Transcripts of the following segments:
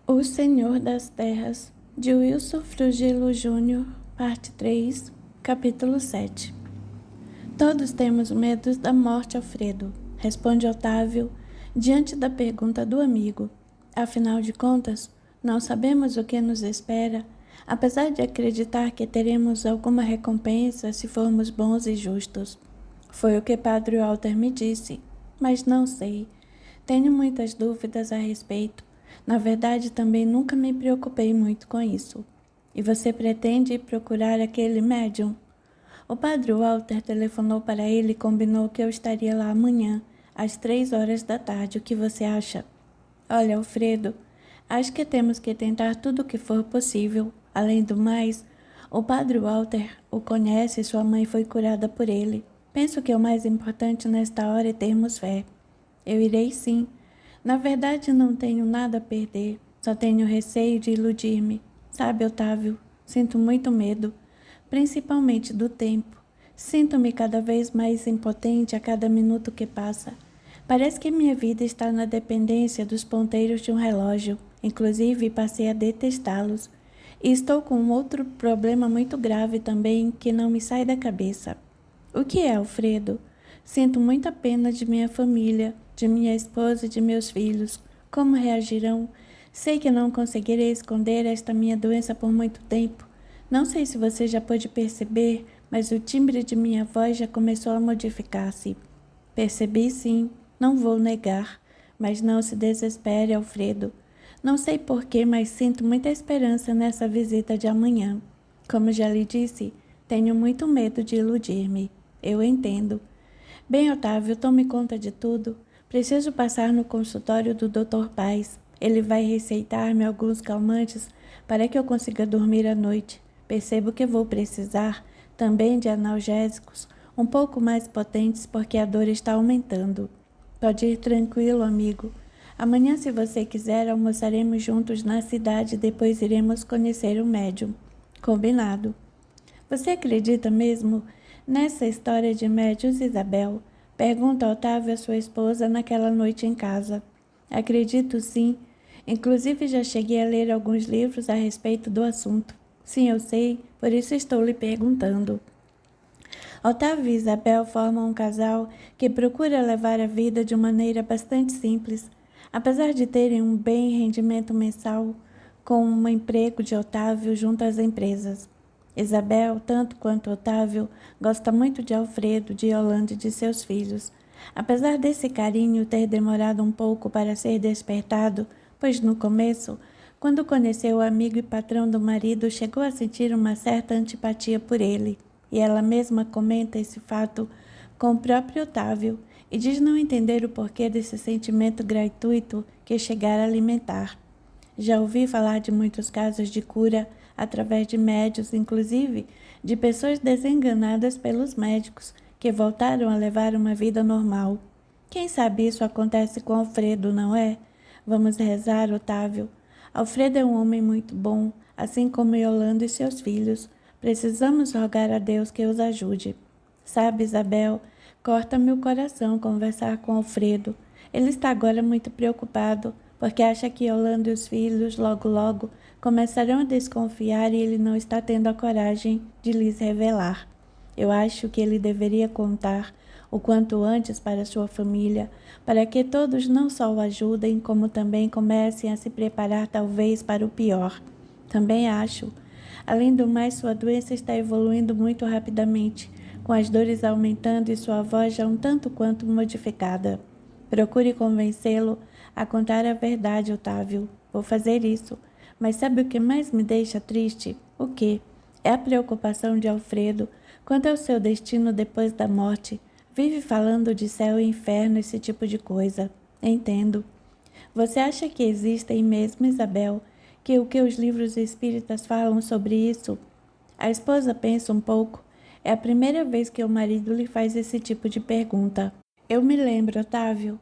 O Senhor das Terras, de Wilson Frugilo Júnior, parte 3, capítulo 7. Todos temos medo da morte, Alfredo, responde Otávio, diante da pergunta do amigo. Afinal de contas, não sabemos o que nos espera, apesar de acreditar que teremos alguma recompensa se formos bons e justos. Foi o que Padre Walter me disse, mas não sei. Tenho muitas dúvidas a respeito. Na verdade, também nunca me preocupei muito com isso. E você pretende ir procurar aquele médium? O padre Walter telefonou para ele e combinou que eu estaria lá amanhã, às 3 horas da tarde. O que você acha? Olha, Alfredo, acho que temos que tentar tudo o que for possível. Além do mais, o padre Walter o conhece e sua mãe foi curada por ele. Penso que o mais importante nesta hora é termos fé. Eu irei sim. Na verdade, não tenho nada a perder, só tenho receio de iludir-me. Sabe, Otávio, sinto muito medo, principalmente do tempo. Sinto-me cada vez mais impotente a cada minuto que passa. Parece que minha vida está na dependência dos ponteiros de um relógio. Inclusive, passei a detestá-los. E estou com outro problema muito grave também que não me sai da cabeça. O que é, Alfredo? Sinto muita pena de minha família, de minha esposa e de meus filhos. Como reagirão? Sei que não conseguirei esconder esta minha doença por muito tempo. Não sei se você já pôde perceber, mas o timbre de minha voz já começou a modificar-se. Percebi sim, não vou negar, mas não se desespere, Alfredo. Não sei porquê, mas sinto muita esperança nessa visita de amanhã. Como já lhe disse, tenho muito medo de iludir-me. Eu entendo. Bem, Otávio, tome conta de tudo. Preciso passar no consultório do Dr. Paz. Ele vai receitar-me alguns calmantes para que eu consiga dormir à noite. Percebo que vou precisar também de analgésicos um pouco mais potentes porque a dor está aumentando. Pode ir tranquilo, amigo. Amanhã, se você quiser, almoçaremos juntos na cidade e depois iremos conhecer o médium. Combinado. Você acredita mesmo nessa história de médiuns, Isabel? Pergunta Otávio a sua esposa naquela noite em casa. Acredito sim. Inclusive já cheguei a ler alguns livros a respeito do assunto. Sim, eu sei, por isso estou lhe perguntando. Otávio e Isabel formam um casal que procura levar a vida de maneira bastante simples. Apesar de terem um bem rendimento mensal com um emprego de Otávio junto às empresas. Isabel, tanto quanto Otávio, gosta muito de Alfredo, de Yolanda e de seus filhos. Apesar desse carinho ter demorado um pouco para ser despertado, pois no começo, quando conheceu o amigo e patrão do marido, chegou a sentir uma certa antipatia por ele, e ela mesma comenta esse fato com o próprio Otávio e diz não entender o porquê desse sentimento gratuito que chegara a alimentar. Já ouvi falar de muitos casos de cura através de médiuns, inclusive de pessoas desenganadas pelos médicos que voltaram a levar uma vida normal. Quem sabe isso acontece com Alfredo, não é? Vamos rezar, Otávio. Alfredo é um homem muito bom, assim como Yolanda e seus filhos. Precisamos rogar a Deus que os ajude. Sabe, Isabel, corta-me o coração conversar com Alfredo. Ele está agora muito preocupado, porque acha que Yolanda e os filhos, logo, começarão a desconfiar e ele não está tendo a coragem de lhes revelar. Eu acho que ele deveria contar o quanto antes para sua família, para que todos não só o ajudem, como também comecem a se preparar talvez para o pior. Também acho. Além do mais, sua doença está evoluindo muito rapidamente, com as dores aumentando e sua voz já um tanto quanto modificada. Procure convencê-lo a contar a verdade, Otávio. Vou fazer isso. Mas sabe o que mais me deixa triste? O quê? É a preocupação de Alfredo quanto ao seu destino depois da morte. Vive falando de céu e inferno, esse tipo de coisa. Entendo. Você acha que existem mesmo, Isabel, que o que os livros espíritas falam sobre isso? A esposa pensa um pouco. É a primeira vez que o marido lhe faz esse tipo de pergunta. Eu me lembro, Otávio,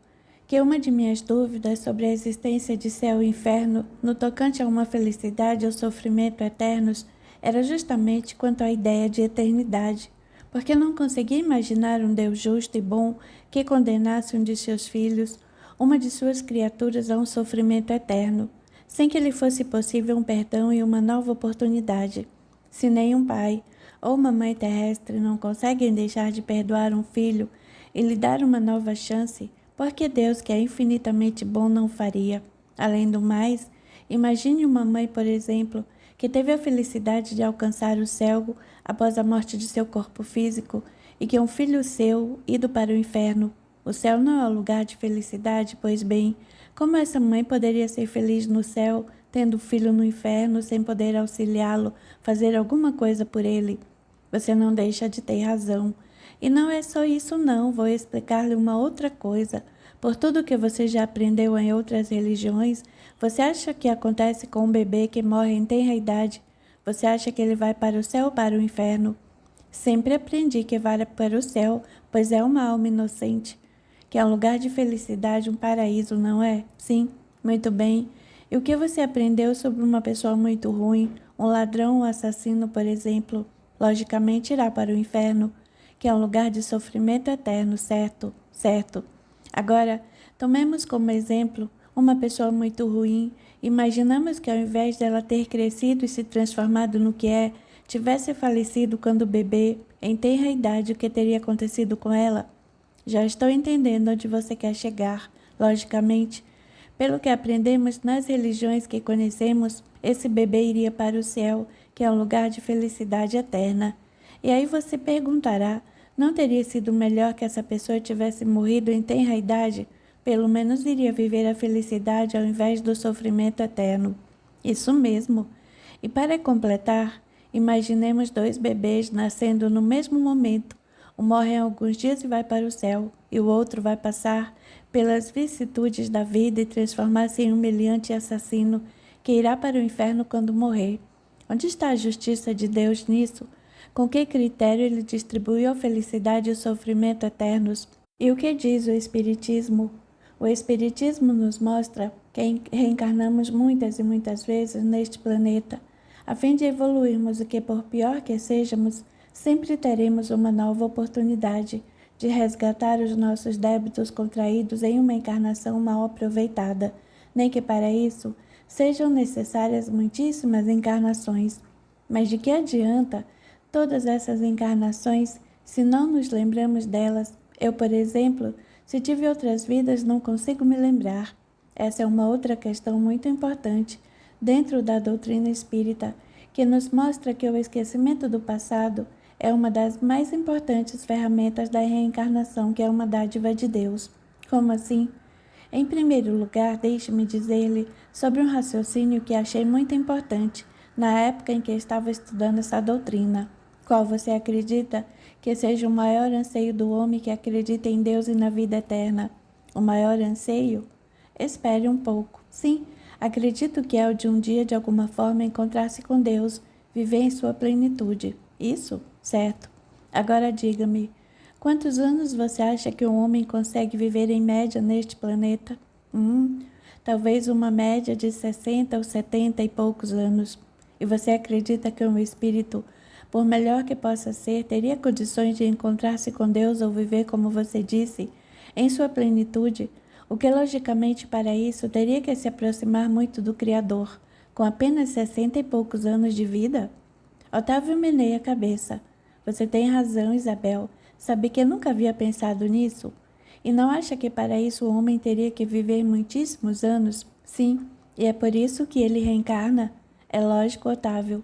que uma de minhas dúvidas sobre a existência de céu e inferno no tocante a uma felicidade ou sofrimento eternos era justamente quanto à ideia de eternidade, porque não conseguia imaginar um Deus justo e bom que condenasse um de seus filhos, uma de suas criaturas, a um sofrimento eterno. sem que lhe fosse possível um perdão e uma nova oportunidade. Se nem um pai ou uma mãe terrestre não conseguem deixar de perdoar um filho e lhe dar uma nova chance, porque Deus, que é infinitamente bom, não faria? Além do mais, imagine uma mãe, por exemplo, que teve a felicidade de alcançar o céu após a morte de seu corpo físico e que um filho seu ido para o inferno. O céu não é um lugar de felicidade, pois bem, como essa mãe poderia ser feliz no céu, tendo o filho no inferno, sem poder auxiliá-lo, fazer alguma coisa por ele? Você não deixa de ter razão. E não é só isso não, vou explicar-lhe uma outra coisa. Por tudo que você já aprendeu em outras religiões, você acha que acontece com um bebê que morre em tenra idade? Você acha que ele vai para o céu ou para o inferno? Sempre aprendi que vai para o céu, pois é uma alma inocente, que é um lugar de felicidade, um paraíso, não é? Sim, muito bem. E o que você aprendeu sobre uma pessoa muito ruim, um ladrão, um assassino, por exemplo? Logicamente irá para o inferno, que é um lugar de sofrimento eterno, certo? Certo. Agora, tomemos como exemplo uma pessoa muito ruim. Imaginamos que ao invés dela ter crescido e se transformado no que é, tivesse falecido quando bebê, em tenra idade, o que teria acontecido com ela? Já estou entendendo onde você quer chegar. Logicamente, pelo que aprendemos nas religiões que conhecemos, esse bebê iria para o céu, que é um lugar de felicidade eterna. E aí você perguntará, não teria sido melhor que essa pessoa tivesse morrido em tenra idade? Pelo menos iria viver a felicidade ao invés do sofrimento eterno. Isso mesmo. E para completar, imaginemos dois bebês nascendo no mesmo momento. Um morre em alguns dias e vai para o céu, e o outro vai passar pelas vicissitudes da vida e transformar-se em um humilhante assassino que irá para o inferno quando morrer. Onde está a justiça de Deus nisso? Com que critério ele distribuiu a felicidade e o sofrimento eternos? E o que diz o Espiritismo? O Espiritismo nos mostra que reencarnamos muitas e muitas vezes neste planeta, a fim de evoluirmos e que, por pior que sejamos, sempre teremos uma nova oportunidade de resgatar os nossos débitos contraídos em uma encarnação mal aproveitada, nem que para isso sejam necessárias muitíssimas encarnações. Mas de que adianta todas essas encarnações se não nos lembramos delas? Eu, por exemplo, se tive outras vidas, não consigo me lembrar. Essa é uma outra questão muito importante dentro da doutrina espírita, que nos mostra que o esquecimento do passado é uma das mais importantes ferramentas da reencarnação, que é uma dádiva de Deus. Como assim? Em primeiro lugar, deixe-me dizer-lhe sobre um raciocínio que achei muito importante na época em que estava estudando essa doutrina. Qual você acredita que seja o maior anseio do homem que acredita em Deus e na vida eterna? O maior anseio? Espere um pouco. Sim, acredito que é o de um dia, de alguma forma, encontrar-se com Deus, viver em sua plenitude. Isso? Certo. Agora diga-me, quantos anos você acha que um homem consegue viver em média neste planeta? Talvez uma média de 60 ou 70 e poucos anos. E você acredita que um espírito, por melhor que possa ser, teria condições de encontrar-se com Deus ou viver, como você disse, em sua plenitude, o que logicamente para isso teria que se aproximar muito do Criador, com apenas 60 e poucos anos de vida? Otávio meneia a cabeça. Você tem razão, Isabel. Sabe que eu nunca havia pensado nisso? E não acha que para isso o homem teria que viver muitíssimos anos? Sim, e é por isso que ele reencarna? É lógico, Otávio.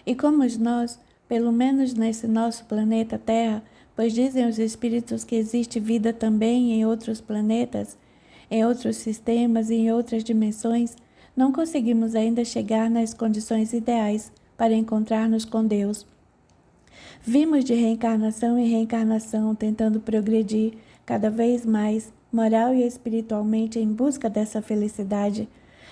E como nós, pelo menos nesse nosso planeta Terra, pois dizem os espíritos que existe vida também em outros planetas, em outros sistemas e em outras dimensões, não conseguimos ainda chegar nas condições ideais para encontrar-nos com Deus. Vimos de reencarnação em reencarnação, tentando progredir cada vez mais, moral e espiritualmente, em busca dessa felicidade.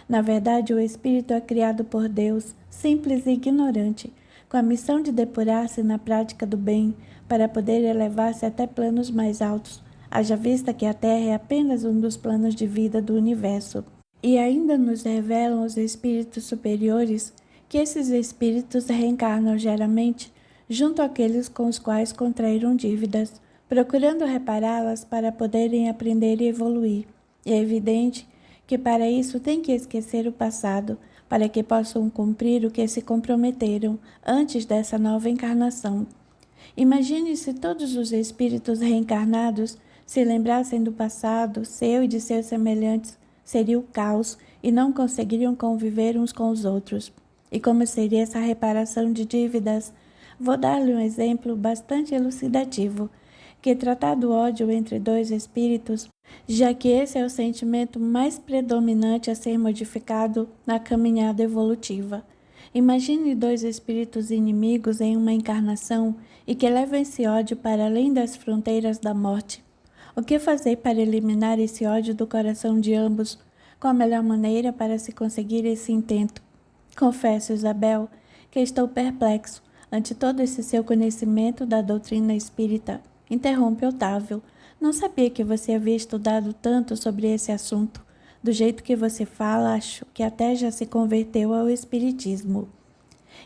Na verdade, o espírito é criado por Deus, simples e ignorante, com a missão de depurar-se na prática do bem, para poder elevar-se até planos mais altos, haja vista que a Terra é apenas um dos planos de vida do universo. E ainda nos revelam os espíritos superiores que esses espíritos reencarnam geralmente junto àqueles com os quais contraíram dívidas, procurando repará-las para poderem aprender e evoluir. É evidente que para isso têm que esquecer o passado, para que possam cumprir o que se comprometeram antes dessa nova encarnação. Imagine se todos os espíritos reencarnados se lembrassem do passado, seu e de seus semelhantes, seria o caos e não conseguiriam conviver uns com os outros. E como seria essa reparação de dívidas? Vou dar-lhe um exemplo bastante elucidativo, que tratar do ódio entre dois espíritos, já que esse é o sentimento mais predominante a ser modificado na caminhada evolutiva. Imagine dois espíritos inimigos em uma encarnação e que levam esse ódio para além das fronteiras da morte. O que fazer para eliminar esse ódio do coração de ambos? Qual a melhor maneira para se conseguir esse intento? Confesso, Isabel, que estou perplexo ante todo esse seu conhecimento da doutrina espírita. Interrompe Otávio. Não sabia que você havia estudado tanto sobre esse assunto. Do jeito que você fala, acho que até já se converteu ao espiritismo.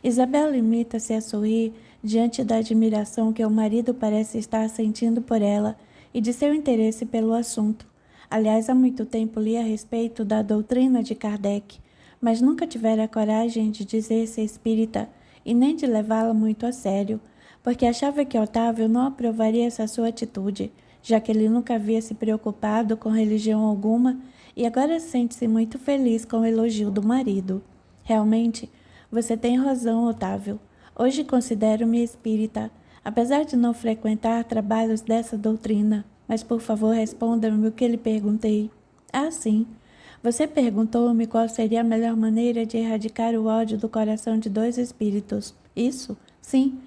Isabel limita-se a sorrir diante da admiração que o marido parece estar sentindo por ela e de seu interesse pelo assunto. Aliás, há muito tempo li a respeito da doutrina de Kardec, mas nunca tivera a coragem de dizer-se espírita e nem de levá-la muito a sério, porque achava que Otávio não aprovaria essa sua atitude, já que ele nunca havia se preocupado com religião alguma e agora sente-se muito feliz com o elogio do marido. Realmente, você tem razão, Otávio. Hoje considero-me espírita, apesar de não frequentar trabalhos dessa doutrina. Mas, por favor, responda-me o que lhe perguntei. Ah, sim. Você perguntou-me qual seria a melhor maneira de erradicar o ódio do coração de dois espíritos. Isso? Sim.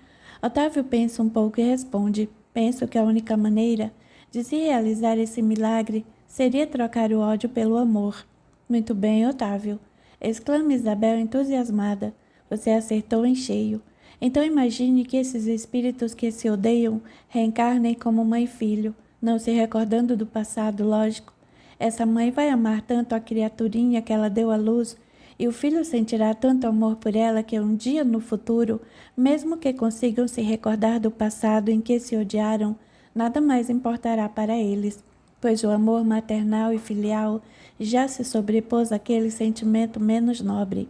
Otávio pensa um pouco e responde. Penso que a única maneira de se realizar esse milagre seria trocar o ódio pelo amor. Muito bem, Otávio, exclama Isabel entusiasmada. Você acertou em cheio. Então imagine que esses espíritos que se odeiam reencarnem como mãe e filho, não se recordando do passado, lógico. Essa mãe vai amar tanto a criaturinha que ela deu à luz, e o filho sentirá tanto amor por ela que um dia no futuro, mesmo que consigam se recordar do passado em que se odiaram, nada mais importará para eles, pois o amor maternal e filial já se sobrepôs àquele sentimento menos nobre.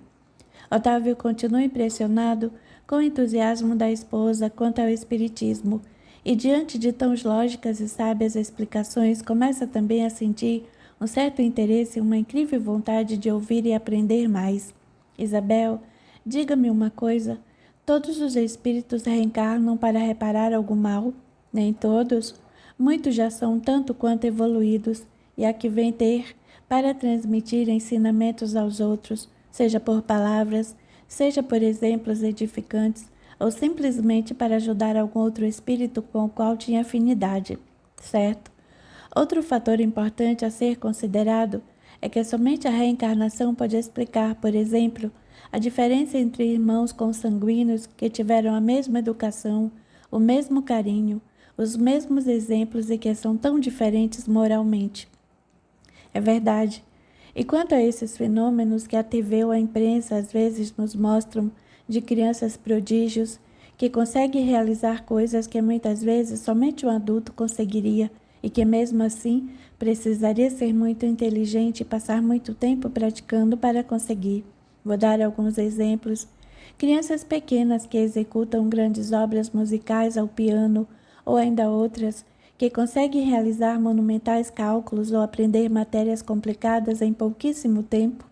Otávio continua impressionado com o entusiasmo da esposa quanto ao espiritismo, e diante de tão lógicas e sábias explicações começa também a sentir um certo interesse e uma incrível vontade de ouvir e aprender mais. Isabel, diga-me uma coisa, todos os espíritos reencarnam para reparar algum mal? Nem todos. Muitos já são tanto quanto evoluídos, e há que vem ter para transmitir ensinamentos aos outros, seja por palavras, seja por exemplos edificantes, ou simplesmente para ajudar algum outro espírito com o qual tinha afinidade, certo? Outro fator importante a ser considerado é que somente a reencarnação pode explicar, por exemplo, a diferença entre irmãos consanguíneos que tiveram a mesma educação, o mesmo carinho, os mesmos exemplos e que são tão diferentes moralmente. É verdade. E quanto a esses fenômenos que a TV ou a imprensa às vezes nos mostram, de crianças prodígios, que conseguem realizar coisas que muitas vezes somente um adulto conseguiria e que mesmo assim precisaria ser muito inteligente e passar muito tempo praticando para conseguir. Vou dar alguns exemplos. Crianças pequenas que executam grandes obras musicais ao piano ou ainda outras que conseguem realizar monumentais cálculos ou aprender matérias complicadas em pouquíssimo tempo.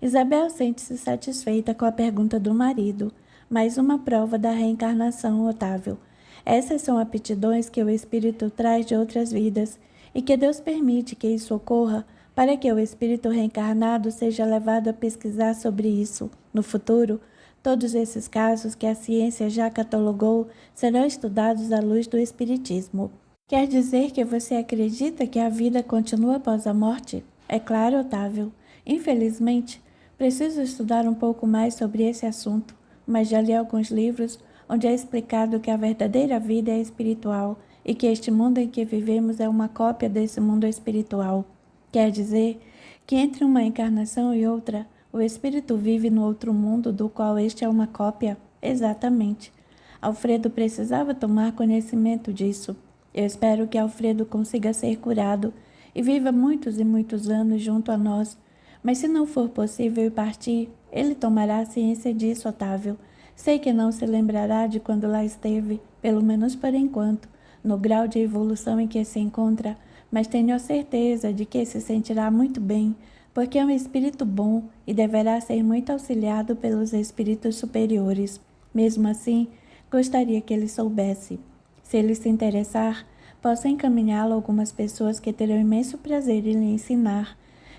Isabel sente-se satisfeita com a pergunta do marido. Mais uma prova da reencarnação, Otávio. Essas são aptidões que o espírito traz de outras vidas e que Deus permite que isso ocorra para que o espírito reencarnado seja levado a pesquisar sobre isso. No futuro, todos esses casos que a ciência já catalogou serão estudados à luz do espiritismo. Quer dizer que você acredita que a vida continua após a morte? É claro, Otávio. Infelizmente, preciso estudar um pouco mais sobre esse assunto, mas já li alguns livros onde é explicado que a verdadeira vida é espiritual e que este mundo em que vivemos é uma cópia desse mundo espiritual. Quer dizer que entre uma encarnação e outra, o espírito vive no outro mundo do qual este é uma cópia? Exatamente. Alfredo precisava tomar conhecimento disso. Eu espero que Alfredo consiga ser curado e viva muitos e muitos anos junto a nós. Mas se não for possível ir partir, ele tomará ciência disso, Otávio. Sei que não se lembrará de quando lá esteve, pelo menos por enquanto, no grau de evolução em que se encontra, mas tenho a certeza de que se sentirá muito bem, porque é um espírito bom e deverá ser muito auxiliado pelos espíritos superiores. Mesmo assim, gostaria que ele soubesse. Se ele se interessar, posso encaminhá-lo a algumas pessoas que terão imenso prazer em lhe ensinar.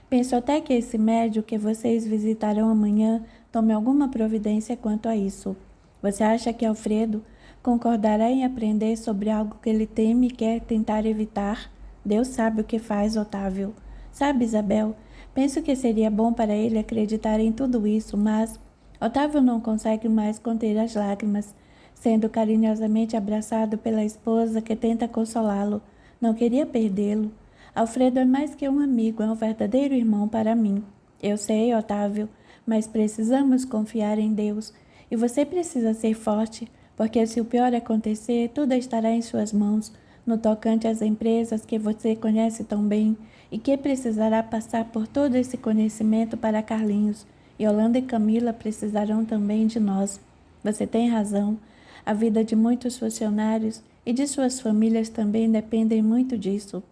Penso até que esse médium que vocês visitarão amanhã tome alguma providência quanto a isso. Você acha que Alfredo concordará em aprender sobre algo que ele teme e quer tentar evitar? Deus sabe o que faz, Otávio. Sabe, Isabel, penso que seria bom para ele acreditar em tudo isso, mas Otávio não consegue mais conter as lágrimas, sendo carinhosamente abraçado pela esposa que tenta consolá-lo. Não queria perdê-lo. Alfredo é mais que um amigo, é um verdadeiro irmão para mim. Eu sei, Otávio, mas precisamos confiar em Deus. E você precisa ser forte, porque se o pior acontecer, tudo estará em suas mãos, no tocante às empresas que você conhece tão bem e que precisará passar por todo esse conhecimento para Carlinhos. Yolanda e Camila precisarão também de nós. Você tem razão. A vida de muitos funcionários e de suas famílias também dependem muito disso.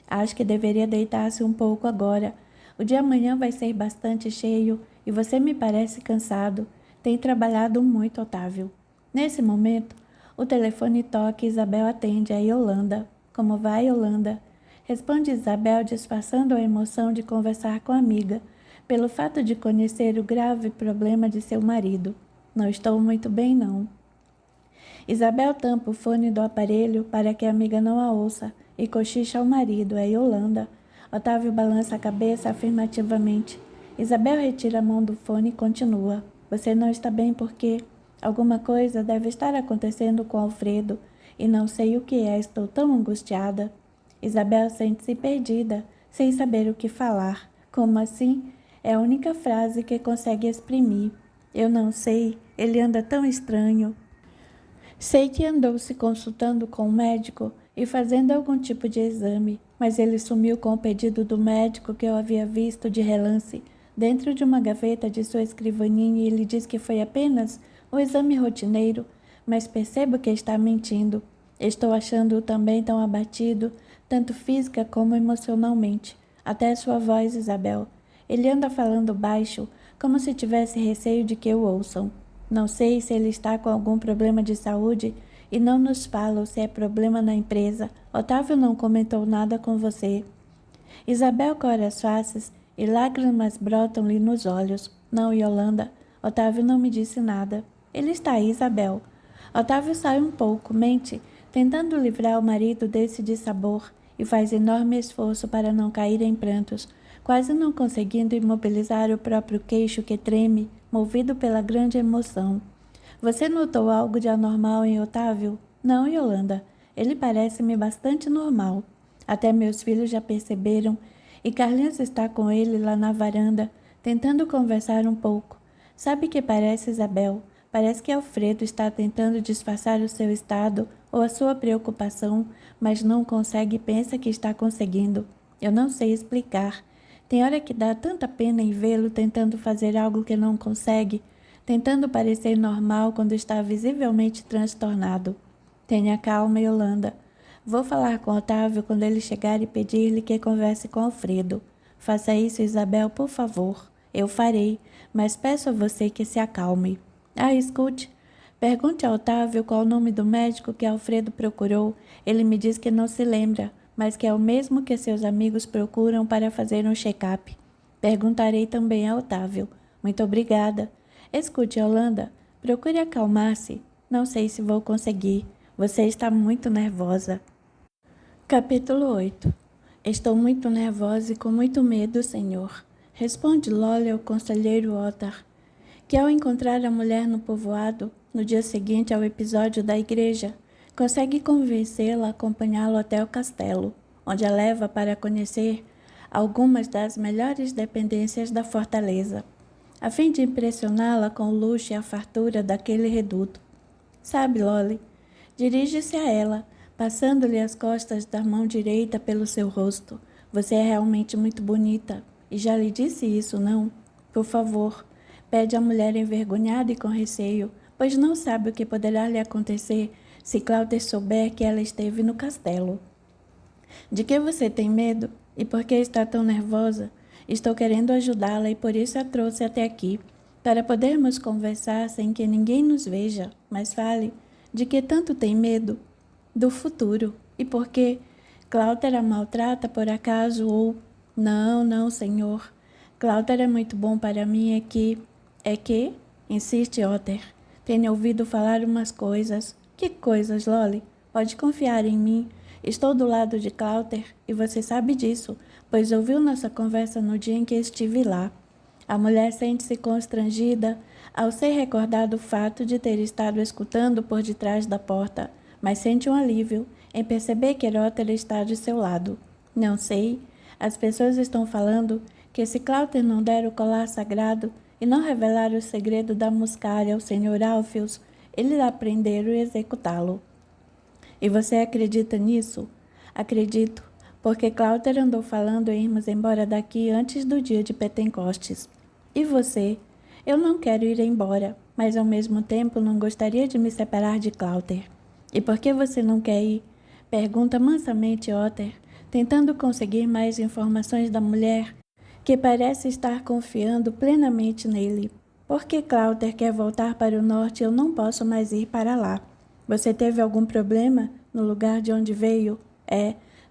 Acho que deveria deitar-se um pouco agora. O de amanhã vai ser bastante cheio e você me parece cansado. Tem trabalhado muito, Otávio. Nesse momento, o telefone toca e Isabel atende a Yolanda. Como vai, Yolanda? Responde Isabel, disfarçando a emoção de conversar com a amiga, pelo fato de conhecer o grave problema de seu marido. Não estou muito bem, não. Isabel tampa o fone do aparelho para que a amiga não a ouça e cochicha ao marido, é Yolanda. Otávio balança a cabeça afirmativamente. Isabel retira a mão do fone e continua. Você não está bem porque alguma coisa deve estar acontecendo com Alfredo e não sei o que é, estou tão angustiada. Isabel sente-se perdida, sem saber o que falar. Como assim? É a única frase que consegue exprimir. Eu não sei, ele anda tão estranho. Sei que andou se consultando com o médico e fazendo algum tipo de exame, mas ele sumiu com o pedido do médico que eu havia visto de relance dentro de uma gaveta de sua escrivaninha e ele diz que foi apenas um exame rotineiro, mas percebo que está mentindo. Estou achando-o também tão abatido, tanto física como emocionalmente. Até sua voz, Isabel. Ele anda falando baixo, como se tivesse receio de que o ouçam. Não sei se ele está com algum problema de saúde e não nos fala ou se é problema na empresa. Otávio não comentou nada com você. Isabel corre as faces e lágrimas brotam-lhe nos olhos. Não, Yolanda, Otávio não me disse nada. Ele está aí, Isabel. Otávio sai um pouco, mente, tentando livrar o marido desse dissabor e faz enorme esforço para não cair em prantos, quase não conseguindo imobilizar o próprio queixo que treme, movido pela grande emoção. Você notou algo de anormal em Otávio? Não, Yolanda. Ele parece-me bastante normal. Até meus filhos já perceberam, e Carlinhos está com ele lá na varanda, tentando conversar um pouco. Sabe que parece, Isabel? Parece que Alfredo está tentando disfarçar o seu estado ou a sua preocupação, mas não consegue e pensa que está conseguindo. Eu não sei explicar. Tem hora que dá tanta pena em vê-lo tentando fazer algo que não consegue, tentando parecer normal quando está visivelmente transtornado. Tenha calma, Yolanda. Vou falar com Otávio quando ele chegar e pedir-lhe que converse com Alfredo. Faça isso, Isabel, por favor. Eu farei, mas peço a você que se acalme. Escute. Pergunte a Otávio qual o nome do médico que Alfredo procurou. Ele me diz que não se lembra, mas que é o mesmo que seus amigos procuram para fazer um check-up. Perguntarei também a Otávio. Muito obrigada. Escute, Yolanda, procure acalmar-se. Não sei se vou conseguir. Você está muito nervosa. Capítulo 8. Estou muito nervosa e com muito medo, senhor. Responde Lolly ao conselheiro Ottar, que ao encontrar a mulher no povoado, no dia seguinte ao episódio da igreja, consegue convencê-la a acompanhá-lo até o castelo, onde a leva para conhecer algumas das melhores dependências da fortaleza, a fim de impressioná-la com o luxo e a fartura daquele reduto. Sabe, Lolly? Dirige-se a ela, passando-lhe as costas da mão direita pelo seu rosto, Você é realmente muito bonita. E já lhe disse isso, não? Por favor, pede a mulher envergonhada e com receio, pois não sabe o que poderá lhe acontecer se Cláudia souber que ela esteve no castelo. De que você tem medo? E por que está tão nervosa? Estou querendo ajudá-la e por isso a trouxe até aqui, para podermos conversar sem que ninguém nos veja. Mas fale, de que tanto tem medo? Do futuro. E por que? Cláudia a maltrata por acaso ou... Não, não, senhor. Cláudia é muito bom para mim É que? Insiste Otter. Tenho ouvido falar umas coisas. Que coisas, Lolly? Pode confiar em mim. Estou do lado de Cláudia e você sabe disso, pois ouviu nossa conversa no dia em que estive lá. A mulher sente-se constrangida ao ser recordado o fato de ter estado escutando por detrás da porta, mas sente um alívio em perceber que Otter está de seu lado. Não sei. As pessoas estão falando que se Cláudia não der o colar sagrado e não revelar o segredo da muscária ao Sr. Alpheus, ele irá prendê-lo e executá-lo. E você acredita nisso? Acredito, porque Cláudia andou falando em irmos embora daqui antes do dia de Pentecostes. E você? Eu não quero ir embora, mas ao mesmo tempo não gostaria de me separar de Cláudia. E por que você não quer ir? Pergunta mansamente Otter, tentando conseguir mais informações da mulher, que parece estar confiando plenamente nele. Porque Cláudia quer voltar para o norte e eu não posso mais ir para lá. Você teve algum problema no lugar de onde veio?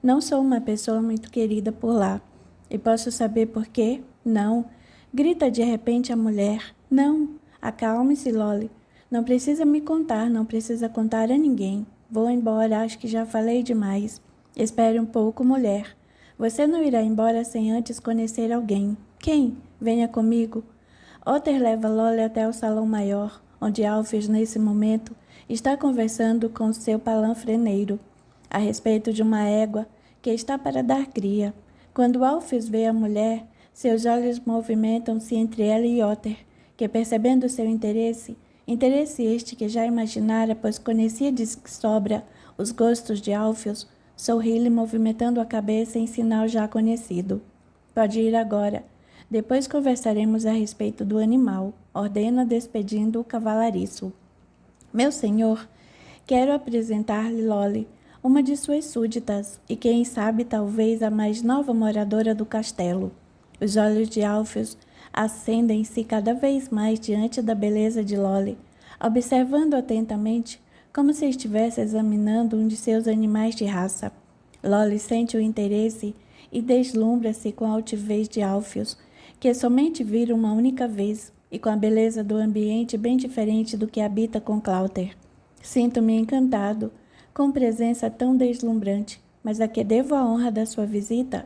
Não sou uma pessoa muito querida por lá. E posso saber por quê? Não. Grita de repente a mulher. Não. Acalme-se, Lolly. Não precisa me contar, não precisa contar a ninguém. Vou embora, acho que já falei demais. Espere um pouco, mulher. Você não irá embora sem antes conhecer alguém. Quem? Venha comigo. Otter leva Lolly até o salão maior, onde Alpheus, nesse momento, está conversando com seu palanfreneiro a respeito de uma égua que está para dar cria. Quando Alpheus vê a mulher, seus olhos movimentam-se entre ela e Otter, que, percebendo seu interesse este que já imaginara, pois conhecia de sobra os gostos de Alpheus, sorri-lhe movimentando a cabeça em sinal já conhecido. Pode ir agora. Depois conversaremos a respeito do animal, ordena despedindo o cavalariço. Meu senhor, quero apresentar-lhe Lolly, uma de suas súditas, e quem sabe talvez a mais nova moradora do castelo. Os olhos de Alpheus acendem-se cada vez mais diante da beleza de Lolly, observando atentamente, como se estivesse examinando um de seus animais de raça. Lolly sente o interesse e deslumbra-se com a altivez de Alpheus, que somente vira uma única vez, e com a beleza do ambiente bem diferente do que habita com Cláudia. Sinto-me encantado com presença tão deslumbrante, mas a que devo a honra da sua visita?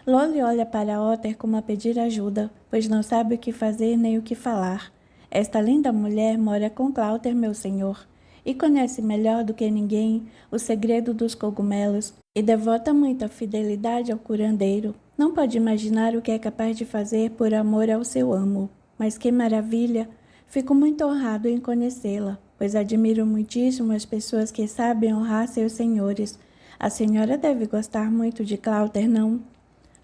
Lolly olha para Otter como a pedir ajuda, pois não sabe o que fazer nem o que falar. Esta linda mulher mora com Cláudia, meu senhor, e conhece melhor do que ninguém o segredo dos cogumelos e devota muita fidelidade ao curandeiro. Não pode imaginar o que é capaz de fazer por amor ao seu amo. Mas que maravilha! Fico muito honrado em conhecê-la, pois admiro muitíssimo as pessoas que sabem honrar seus senhores. A senhora deve gostar muito de Cláudia, não?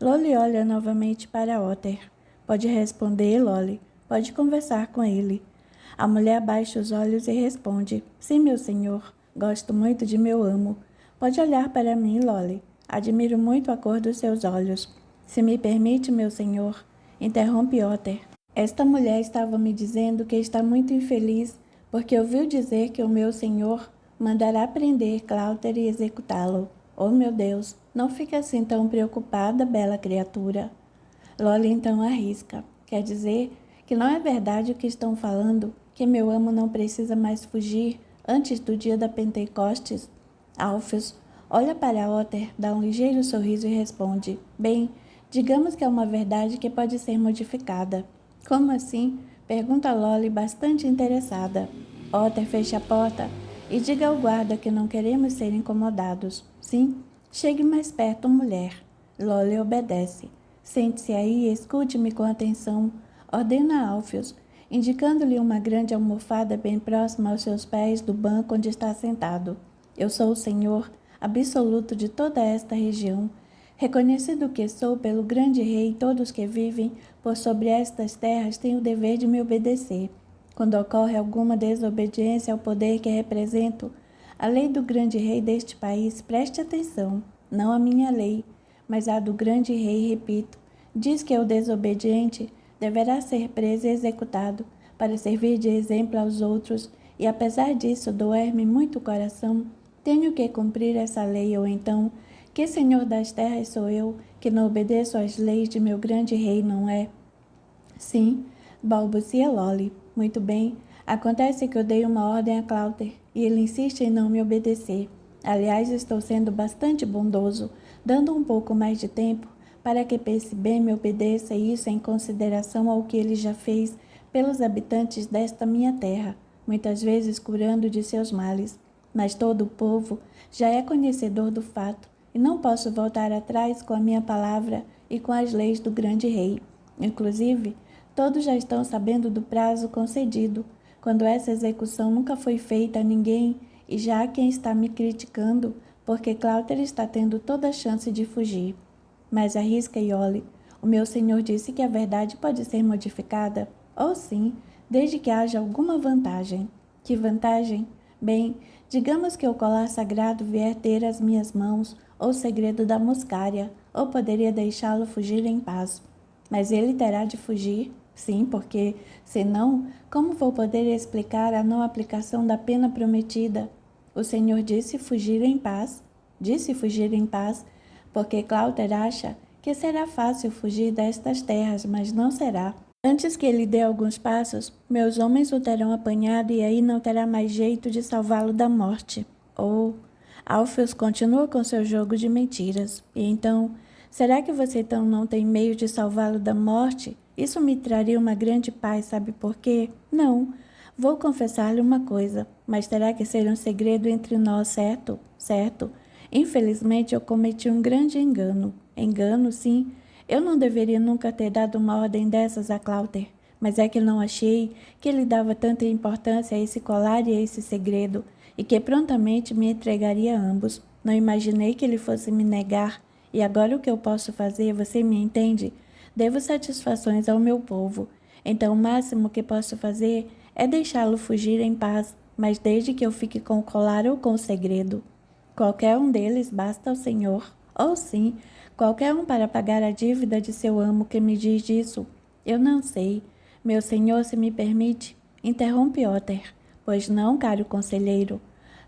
Lolly olha novamente para Otter. Pode responder, Lolly. Pode conversar com ele. A mulher abaixa os olhos e responde. Sim, meu senhor. Gosto muito de meu amo. Pode olhar para mim, Lolly. Admiro muito a cor dos seus olhos. Se me permite, meu senhor, interrompe Otter. Esta mulher estava me dizendo que está muito infeliz porque ouviu dizer que o meu senhor mandará prender Cláudia e executá-lo. Oh, meu Deus, não fique assim tão preocupada, bela criatura. Lolly então arrisca. Quer dizer que não é verdade o que estão falando, que meu amo não precisa mais fugir antes do dia da Pentecostes? Alpheus olha para Otter, dá um ligeiro sorriso e responde. Bem, digamos que é uma verdade que pode ser modificada. Como assim? Pergunta Lolly, bastante interessada. Otter fecha a porta e diga ao guarda que não queremos ser incomodados. Sim, chegue mais perto, mulher. Lolly obedece. Sente-se aí e escute-me com atenção, ordena Alpheus, indicando-lhe uma grande almofada bem próxima aos seus pés do banco onde está sentado. Eu sou o senhor absoluto de toda esta região. Reconhecido que sou pelo grande rei, todos que vivem por sobre estas terras têm o dever de me obedecer. Quando ocorre alguma desobediência ao poder que represento, a lei do grande rei deste país, preste atenção, não a minha lei, mas a do grande rei, repito, diz que o desobediente deverá ser preso e executado para servir de exemplo aos outros, e apesar disso doer-me muito o coração, tenho que cumprir essa lei, ou então, que senhor das terras sou eu, que não obedeço às leis de meu grande rei, não é? Sim, balbucia Lolly. Muito bem, acontece que eu dei uma ordem a Cláuter, e ele insiste em não me obedecer. Aliás, estou sendo bastante bondoso, dando um pouco mais de tempo para que Pense bem me obedeça, e isso em consideração ao que ele já fez pelos habitantes desta minha terra, muitas vezes curando de seus males. Mas todo o povo já é conhecedor do fato, e não posso voltar atrás com a minha palavra e com as leis do grande rei. Inclusive, todos já estão sabendo do prazo concedido, quando essa execução nunca foi feita a ninguém, e já há quem está me criticando, porque Cláuter está tendo toda a chance de fugir. Mas arrisca, Iole, o meu senhor disse que a verdade pode ser modificada? Oh, sim, desde que haja alguma vantagem. Que vantagem? Bem, digamos que o colar sagrado vier ter as minhas mãos, ou o segredo da muscária, ou poderia deixá-lo fugir em paz. Mas ele terá de fugir? Sim, porque, senão, como vou poder explicar a não aplicação da pena prometida? O Senhor disse fugir em paz. Disse fugir em paz, porque Cláuter acha que será fácil fugir destas terras, mas não será. Antes que ele dê alguns passos, meus homens o terão apanhado e aí não terá mais jeito de salvá-lo da morte. Ou Alpheus continua com seu jogo de mentiras. E então, será que você então não tem meio de salvá-lo da morte? Isso me traria uma grande paz, sabe por quê? Não. Vou confessar-lhe uma coisa, mas terá que ser um segredo entre nós, certo? Certo. Infelizmente, eu cometi um grande engano. Engano, sim. Eu não deveria nunca ter dado uma ordem dessas a Cláuter, mas é que não achei que ele dava tanta importância a esse colar e a esse segredo, e que prontamente me entregaria a ambos. Não imaginei que ele fosse me negar, e agora o que eu posso fazer, você me entende? Devo satisfações ao meu povo. Então o máximo que posso fazer é deixá-lo fugir em paz, mas desde que eu fique com o colar ou com o segredo. Qualquer um deles basta ao Senhor. Oh, sim, qualquer um para pagar a dívida de seu amo que me diz disso. Eu não sei. Meu senhor, se me permite, interrompe Otter. Pois não, caro conselheiro.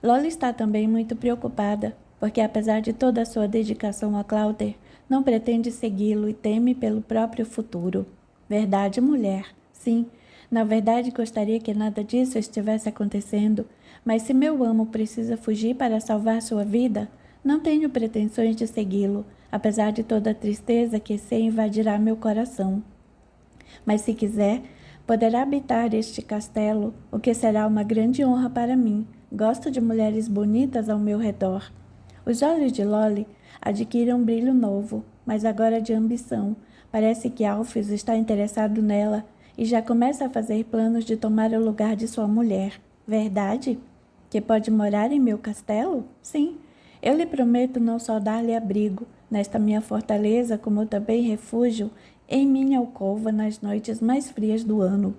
Lolly está também muito preocupada, porque apesar de toda a sua dedicação a Cláuter, não pretende segui-lo e teme pelo próprio futuro. Verdade, mulher? Sim, na verdade gostaria que nada disso estivesse acontecendo, mas se meu amo precisa fugir para salvar sua vida, não tenho pretensões de segui-lo, apesar de toda a tristeza que sei invadirá meu coração. Mas se quiser, poderá habitar este castelo, o que será uma grande honra para mim. Gosto de mulheres bonitas ao meu redor. Os olhos de Lolly adquirem um brilho novo, mas agora de ambição. Parece que Alpheus está interessado nela e já começa a fazer planos de tomar o lugar de sua mulher. Verdade? Que pode morar em meu castelo? Sim. Eu lhe prometo não só dar-lhe abrigo nesta minha fortaleza, como também refúgio em minha alcova nas noites mais frias do ano.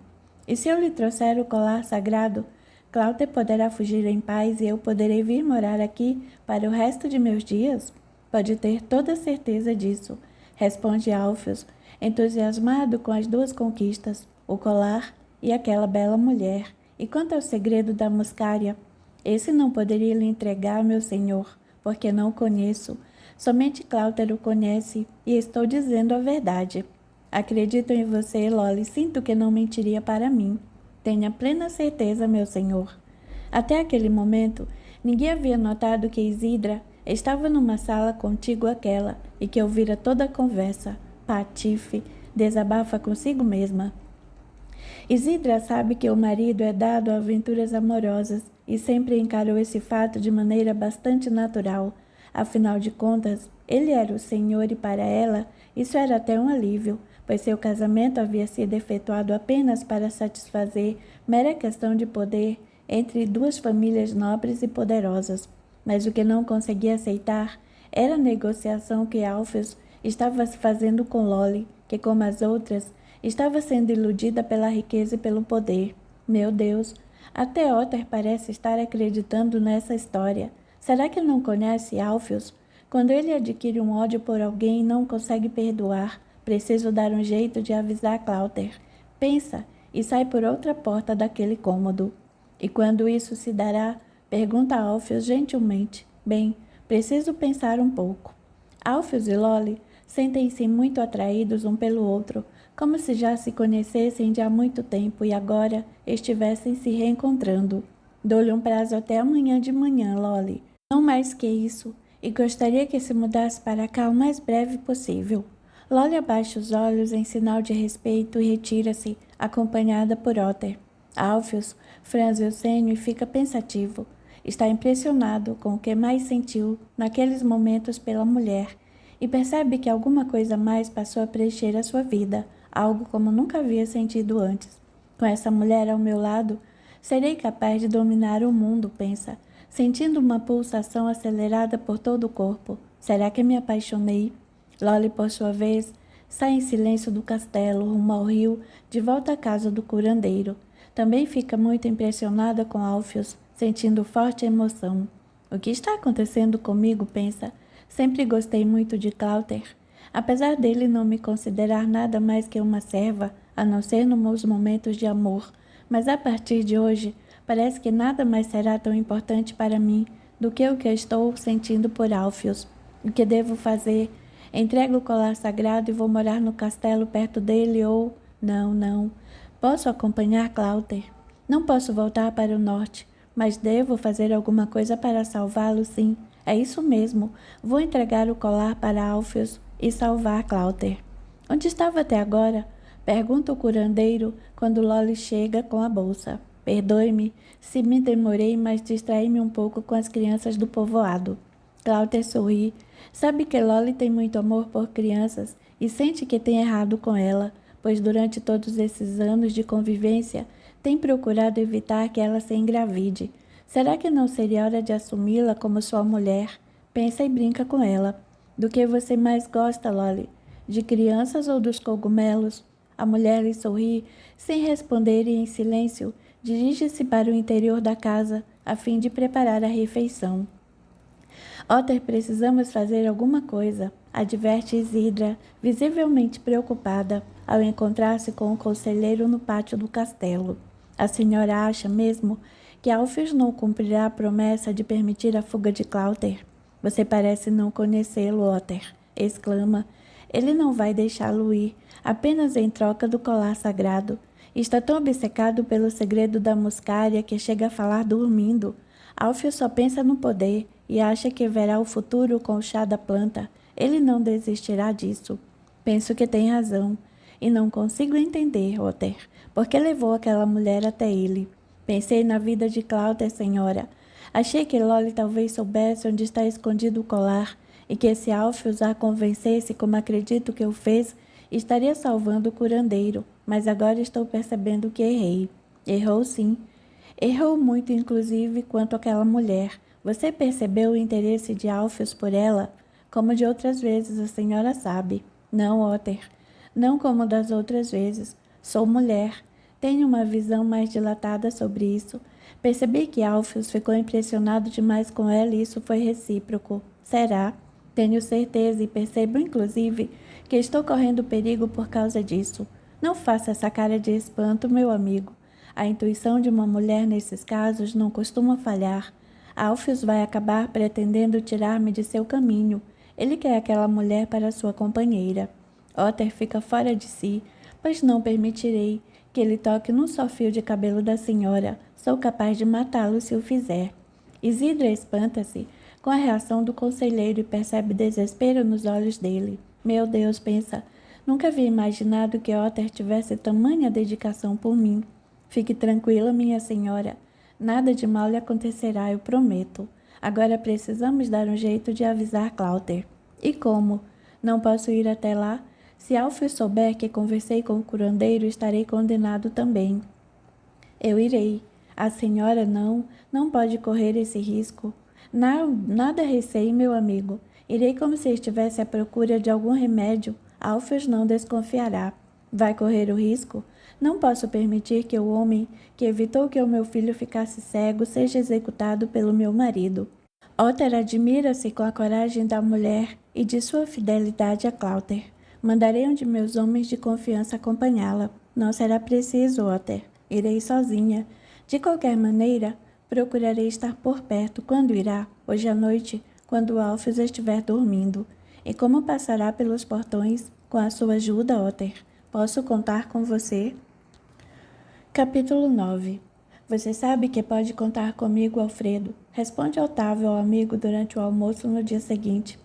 E se eu lhe trouxer o colar sagrado, Cláuter poderá fugir em paz e eu poderei vir morar aqui para o resto de meus dias? Pode ter toda certeza disso, responde Alpheus, entusiasmado com as duas conquistas, o colar e aquela bela mulher. E quanto ao segredo da muscária, esse não poderia lhe entregar, meu senhor, porque não o conheço. Somente Cláuter o conhece e estou dizendo a verdade. Acredito em você, Lolly, sinto que não mentiria para mim. Tenha plena certeza, meu senhor. Até aquele momento, ninguém havia notado que Isidra estava numa sala contígua àquela e que ouvira toda a conversa. Patife, desabafa consigo mesma. Isidra sabe que o marido é dado a aventuras amorosas e sempre encarou esse fato de maneira bastante natural. Afinal de contas, ele era o senhor e para ela isso era até um alívio, pois seu casamento havia sido efetuado apenas para satisfazer mera questão de poder entre duas famílias nobres e poderosas. Mas o que não conseguia aceitar Era a negociação que Alpheus estava fazendo com Lolly, que, como as outras, estava sendo iludida pela riqueza e pelo poder. Meu Deus, até Otter parece estar acreditando nessa história. Será que não conhece Alpheus? Quando ele adquire um ódio por alguém e não consegue perdoar, preciso dar um jeito de avisar Clouther. Pensa e sai por outra porta daquele cômodo. E quando isso se dará, pergunta a Alpheus gentilmente. Bem, preciso pensar um pouco. Alpheus e Lolly sentem-se muito atraídos um pelo outro, como se já se conhecessem de há muito tempo e agora estivessem se reencontrando. Dou-lhe um prazo até amanhã de manhã, Lolly. Não mais que isso, e gostaria que se mudasse para cá o mais breve possível. Lolly abaixa os olhos em sinal de respeito e retira-se, acompanhada por Otter. Alpheus franze o senho e fica pensativo. Está impressionado com o que mais sentiu naqueles momentos pela mulher e percebe que alguma coisa mais passou a preencher a sua vida, algo como nunca havia sentido antes. Com essa mulher ao meu lado, serei capaz de dominar o mundo, pensa, sentindo uma pulsação acelerada por todo o corpo. Será que me apaixonei? Lolly, por sua vez, sai em silêncio do castelo, rumo ao rio, de volta à casa do curandeiro. Também fica muito impressionada com Alpheus, sentindo forte emoção. O que está acontecendo comigo, pensa. Sempre gostei muito de Clouther. Apesar dele não me considerar nada mais que uma serva, a não ser nos momentos de amor, mas a partir de hoje, parece que nada mais será tão importante para mim do que o que estou sentindo por Alpheus. O que devo fazer? Entrego o colar sagrado e vou morar no castelo perto dele ou... Não. Posso acompanhar Clouther. Não posso voltar para o norte, mas devo fazer alguma coisa para salvá-lo, sim. É isso mesmo. Vou entregar o colar para Alpheus e salvar Clouther. Onde estava até agora? Pergunta o curandeiro quando Lolly chega com a bolsa. Perdoe-me se me demorei, mas distraí-me um pouco com as crianças do povoado. Clouther sorri. Sabe que Lolly tem muito amor por crianças e sente que tem errado com ela, pois durante todos esses anos de convivência tem procurado evitar que ela se engravide. Será que não seria hora de assumi-la como sua mulher? Pensa e brinca com ela. Do que você mais gosta, Lolly? De crianças ou dos cogumelos? A mulher lhe sorri, sem responder e em silêncio, dirige-se para o interior da casa, a fim de preparar a refeição. Otter, precisamos fazer alguma coisa, adverte Isidra, visivelmente preocupada, ao encontrar-se com o conselheiro no pátio do castelo. A senhora acha mesmo que Alpheus não cumprirá a promessa de permitir a fuga de Clouther? Você parece não conhecê-lo, Otter, exclama. Ele não vai deixá-lo ir, apenas em troca do colar sagrado. Está tão obcecado pelo segredo da muscária que chega a falar dormindo. Alpheus só pensa no poder e acha que verá o futuro com o chá da planta. Ele não desistirá disso. Penso que tem razão. E não consigo entender, Otter, por que levou aquela mulher até ele. Pensei na vida de Clouther, senhora. Achei que Lolly talvez soubesse onde está escondido o colar e que se Alpheus a convencesse, como acredito que o fez, estaria salvando o curandeiro. Mas agora estou percebendo que errei. Errou sim. Errou muito, inclusive, quanto àquela mulher. Você percebeu o interesse de Alpheus por ela? Como de outras vezes, a senhora sabe. Não, Otter. Não como das outras vezes. Sou mulher. Tenho uma visão mais dilatada sobre isso. Percebi que Alpheus ficou impressionado demais com ela e isso foi recíproco. Será? Tenho certeza e percebo, inclusive, que estou correndo perigo por causa disso. Não faça essa cara de espanto, meu amigo. A intuição de uma mulher nesses casos não costuma falhar. Alpheus vai acabar pretendendo tirar-me de seu caminho. Ele quer aquela mulher para sua companheira. Otter fica fora de si, pois não permitirei que ele toque num só fio de cabelo da senhora. Sou capaz de matá-lo se o fizer. Isidra espanta-se com a reação do conselheiro e percebe desespero nos olhos dele. Meu Deus, pensa, nunca havia imaginado que Otter tivesse tamanha dedicação por mim. Fique tranquila, minha senhora. Nada de mal lhe acontecerá, eu prometo. Agora precisamos dar um jeito de avisar Clouther. E como? Não posso ir até lá? Se Alpheus souber que conversei com o curandeiro, estarei condenado também. Eu irei. A senhora não pode correr esse risco. Nada receie, meu amigo. Irei como se estivesse à procura de algum remédio. Alpheus não desconfiará. Vai correr o risco? Não posso permitir que o homem que evitou que o meu filho ficasse cego seja executado pelo meu marido. Otter admira-se com a coragem da mulher e de sua fidelidade a Cláuter. Mandarei um de meus homens de confiança acompanhá-la. Não será preciso, Otter. Irei sozinha. De qualquer maneira, procurarei estar por perto quando irá, hoje à noite, quando Alpheus estiver dormindo. E como passará pelos portões? Com a sua ajuda, Otter. Posso contar com você? Capítulo 9. Você sabe que pode contar comigo, Alfredo. Responde Otávio ao amigo durante o almoço no dia seguinte.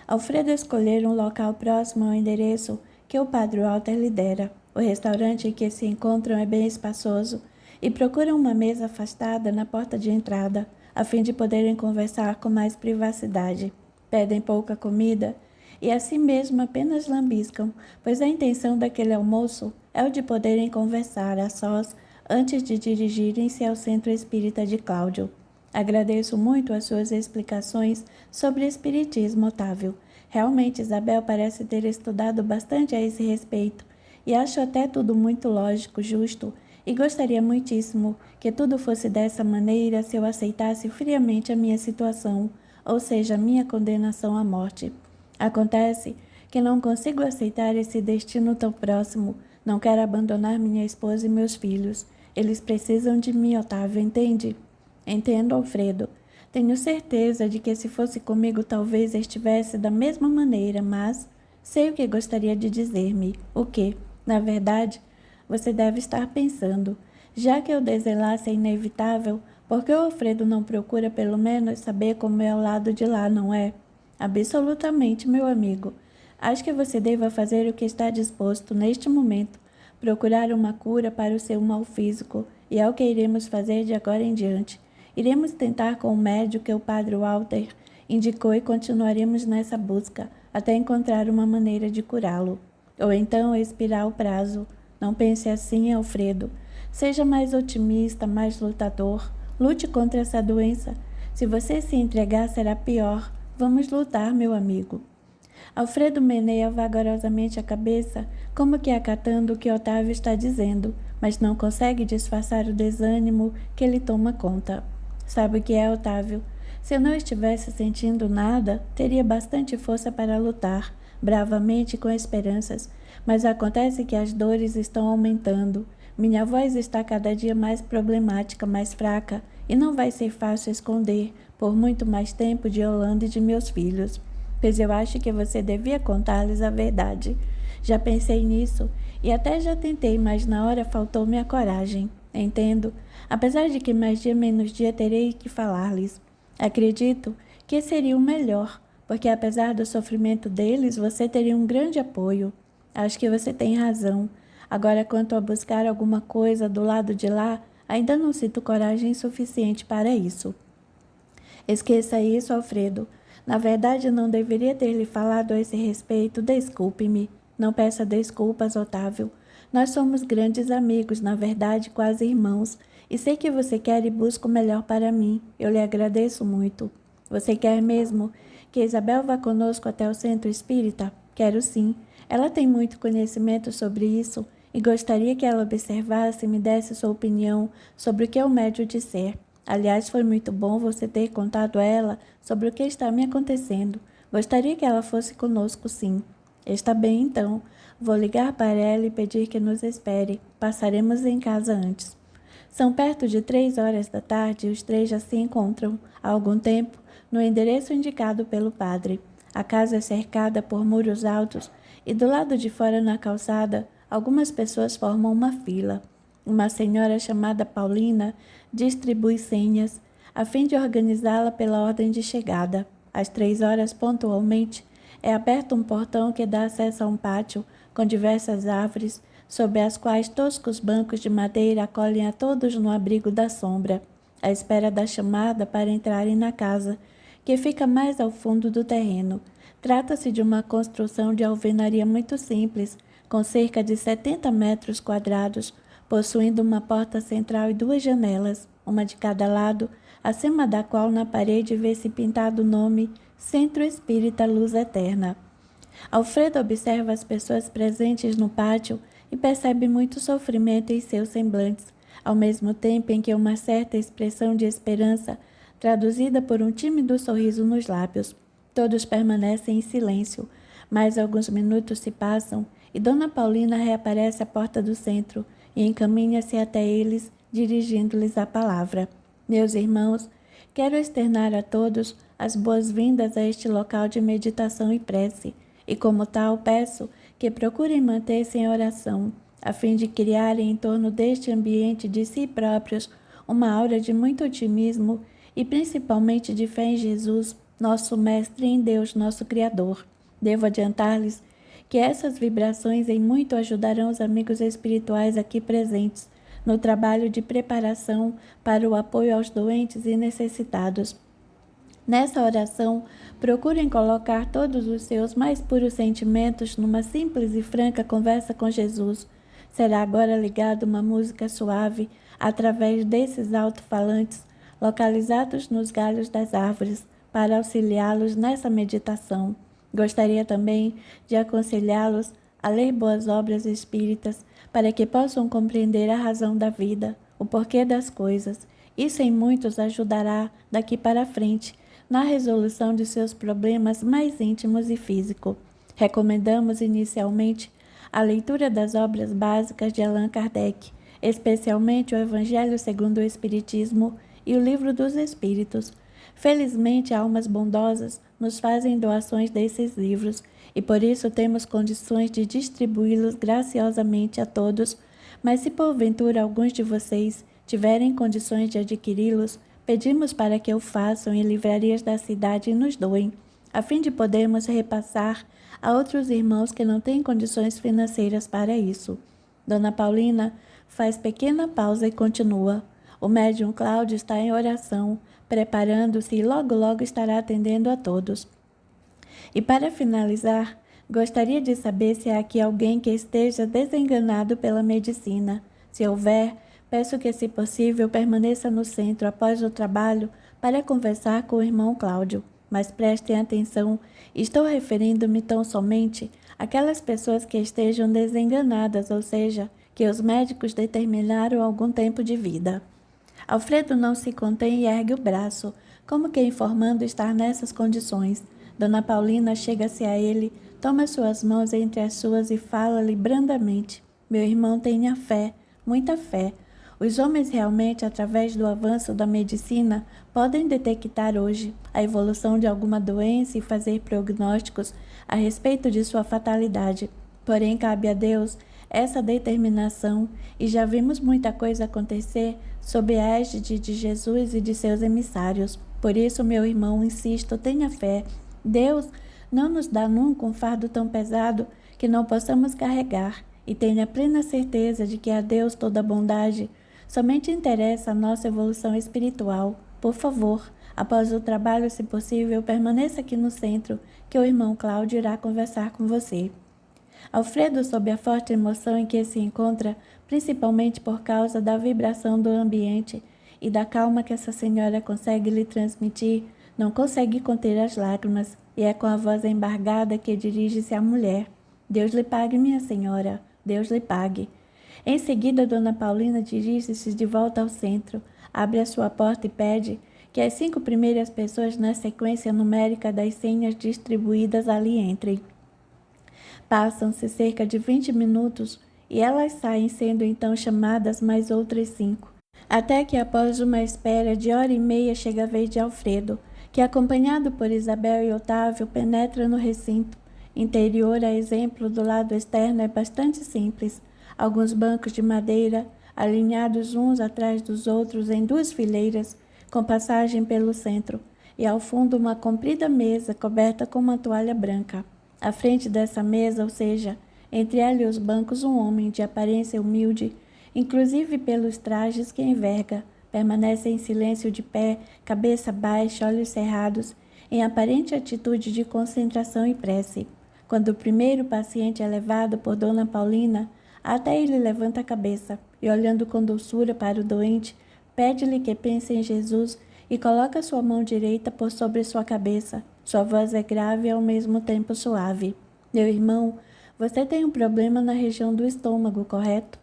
Alfredo escolheu um local próximo ao endereço que o padre Walter lhe dera. O restaurante em que se encontram é bem espaçoso e procuram uma mesa afastada na porta de entrada, a fim de poderem conversar com mais privacidade. Pedem pouca comida e assim mesmo apenas lambiscam, pois a intenção daquele almoço é o de poderem conversar a sós antes de dirigirem-se ao centro espírita de Cláudio. Agradeço muito as suas explicações sobre espiritismo, Otávio. Realmente Isabel parece ter estudado bastante a esse respeito e acho até tudo muito lógico, justo, e gostaria muitíssimo que tudo fosse dessa maneira se eu aceitasse friamente a minha situação, ou seja, a minha condenação à morte. Acontece que não consigo aceitar esse destino tão próximo. Não quero abandonar minha esposa e meus filhos. Eles precisam de mim, Otávio, entende? Entendo, Alfredo. Tenho certeza de que se fosse comigo talvez estivesse da mesma maneira, mas sei o que gostaria de dizer-me. O que, na verdade, você deve estar pensando. Já que o desenlace é inevitável, por que o Alfredo não procura pelo menos saber como é ao lado de lá, não é? Absolutamente, meu amigo. Acho que você deva fazer o que está disposto neste momento, procurar uma cura para o seu mal físico, e é o que iremos fazer de agora em diante. Iremos tentar com o médico que o padre Walter indicou e continuaremos nessa busca até encontrar uma maneira de curá-lo. Ou então expirar o prazo. Não pense assim, Alfredo. Seja mais otimista, mais lutador. Lute contra essa doença. Se você se entregar, será pior. Vamos lutar, meu amigo. Alfredo meneia vagarosamente a cabeça, como que acatando o que Otávio está dizendo, mas não consegue disfarçar o desânimo que lhe toma conta. Sabe o que é, Otávio? Se eu não estivesse sentindo nada, teria bastante força para lutar, bravamente com esperanças, mas acontece que as dores estão aumentando. Minha voz está cada dia mais problemática, mais fraca, e não vai ser fácil esconder, por muito mais tempo, de Yolanda e de meus filhos. Pois eu acho que você devia contar-lhes a verdade. Já pensei nisso e até já tentei, mas na hora faltou-me a coragem. Entendo. Apesar de que mais dia menos dia terei que falar-lhes. Acredito que seria o melhor, porque apesar do sofrimento deles, você teria um grande apoio. Acho que você tem razão. Agora, quanto a buscar alguma coisa do lado de lá, ainda não sinto coragem suficiente para isso. Esqueça isso, Alfredo. Na verdade, não deveria ter lhe falado a esse respeito. Desculpe-me. Não peça desculpas, Otávio. Nós somos grandes amigos, na verdade, quase irmãos, e sei que você quer e busca o melhor para mim. Eu lhe agradeço muito. Você quer mesmo que Isabel vá conosco até o centro espírita? Quero sim. Ela tem muito conhecimento sobre isso e gostaria que ela observasse e me desse sua opinião sobre o que o médium disser. Aliás, foi muito bom você ter contado a ela sobre o que está me acontecendo. Gostaria que ela fosse conosco, sim. Está bem, então. Vou ligar para ela e pedir que nos espere. Passaremos em casa antes. São perto de 3 horas da tarde e os três já se encontram, há algum tempo, no endereço indicado pelo padre. A casa é cercada por muros altos e do lado de fora na calçada, algumas pessoas formam uma fila. Uma senhora chamada Paulina distribui senhas, a fim de organizá-la pela ordem de chegada. Às 3 horas, pontualmente, é aberto um portão que dá acesso a um pátio com diversas árvores, sob as quais toscos bancos de madeira acolhem a todos no abrigo da sombra, à espera da chamada para entrarem na casa, que fica mais ao fundo do terreno. Trata-se de uma construção de alvenaria muito simples, com cerca de 70 metros quadrados, possuindo uma porta central e 2 janelas, uma de cada lado, acima da qual na parede vê-se pintado o nome Centro Espírita Luz Eterna. Alfredo observa as pessoas presentes no pátio e percebe muito sofrimento em seus semblantes, ao mesmo tempo em que uma certa expressão de esperança, traduzida por um tímido sorriso nos lábios. Todos permanecem em silêncio, mas alguns minutos se passam e Dona Paulina reaparece à porta do centro e encaminha-se até eles, dirigindo-lhes a palavra. Meus irmãos, quero externar a todos as boas-vindas a este local de meditação e prece, e como tal peço que procurem manter-se em oração, a fim de criarem em torno deste ambiente de si próprios uma aura de muito otimismo e principalmente de fé em Jesus, nosso Mestre, e em Deus, nosso Criador. Devo adiantar-lhes que essas vibrações em muito ajudarão os amigos espirituais aqui presentes no trabalho de preparação para o apoio aos doentes e necessitados. Nessa oração, procurem colocar todos os seus mais puros sentimentos numa simples e franca conversa com Jesus. Será agora ligada uma música suave através desses alto-falantes localizados nos galhos das árvores para auxiliá-los nessa meditação. Gostaria também de aconselhá-los a ler boas obras espíritas para que possam compreender a razão da vida, o porquê das coisas. Isso em muitos ajudará daqui para frente na resolução de seus problemas mais íntimos e físicos. Recomendamos inicialmente a leitura das obras básicas de Allan Kardec, especialmente o Evangelho segundo o Espiritismo e o Livro dos Espíritos. Felizmente, almas bondosas nos fazem doações desses livros e por isso temos condições de distribuí-los graciosamente a todos, mas se porventura alguns de vocês tiverem condições de adquiri-los, pedimos para que o façam em livrarias da cidade e nos doem, a fim de podermos repassar a outros irmãos que não têm condições financeiras para isso. Dona Paulina faz pequena pausa e continua. O médium Cláudio está em oração, preparando-se e logo estará atendendo a todos. E para finalizar, gostaria de saber se há aqui alguém que esteja desenganado pela medicina. Se houver, peço que, se possível, permaneça no centro após o trabalho para conversar com o irmão Cláudio. Mas prestem atenção, estou referindo-me tão somente àquelas pessoas que estejam desenganadas, ou seja, que os médicos determinaram algum tempo de vida. Alfredo não se contém e ergue o braço, como que informando estar nessas condições. Dona Paulina chega-se a ele, toma suas mãos entre as suas e fala-lhe brandamente. Meu irmão, tenha fé, muita fé. Os homens realmente, através do avanço da medicina, podem detectar hoje a evolução de alguma doença e fazer prognósticos a respeito de sua fatalidade. Porém, cabe a Deus essa determinação e já vimos muita coisa acontecer sob a égide de Jesus e de seus emissários. Por isso, meu irmão, insisto, tenha fé. Deus não nos dá nunca um fardo tão pesado que não possamos carregar e tenha plena certeza de que a Deus toda a bondade somente interessa a nossa evolução espiritual. Por favor, após o trabalho, se possível, permaneça aqui no centro, que o irmão Cláudio irá conversar com você. Alfredo, sob a forte emoção em que se encontra, principalmente por causa da vibração do ambiente e da calma que essa senhora consegue lhe transmitir, não consegue conter as lágrimas e é com a voz embargada que dirige-se à mulher. Deus lhe pague, minha senhora, Deus lhe pague. Em seguida, Dona Paulina dirige-se de volta ao centro, abre a sua porta e pede que as 5 primeiras pessoas na sequência numérica das senhas distribuídas ali entrem. Passam-se cerca de 20 minutos e elas saem, sendo então chamadas mais outras 5. Até que após uma espera de 1h30 chega a vez de Alfredo, que acompanhado por Isabel e Otávio penetra no recinto. Interior, a exemplo do lado externo, é bastante simples. Alguns bancos de madeira, alinhados uns atrás dos outros em 2 fileiras, com passagem pelo centro, e ao fundo uma comprida mesa coberta com uma toalha branca. À frente dessa mesa, ou seja, entre ela e os bancos, um homem de aparência humilde, inclusive pelos trajes que enverga, permanece em silêncio de pé, cabeça baixa, olhos cerrados, em aparente atitude de concentração e prece. Quando o primeiro paciente é levado por Dona Paulina, até ele levanta a cabeça e, olhando com doçura para o doente, pede-lhe que pense em Jesus e coloca sua mão direita por sobre sua cabeça, Sua voz é grave e ao mesmo tempo suave. Meu irmão, você tem um problema na região do estômago, correto?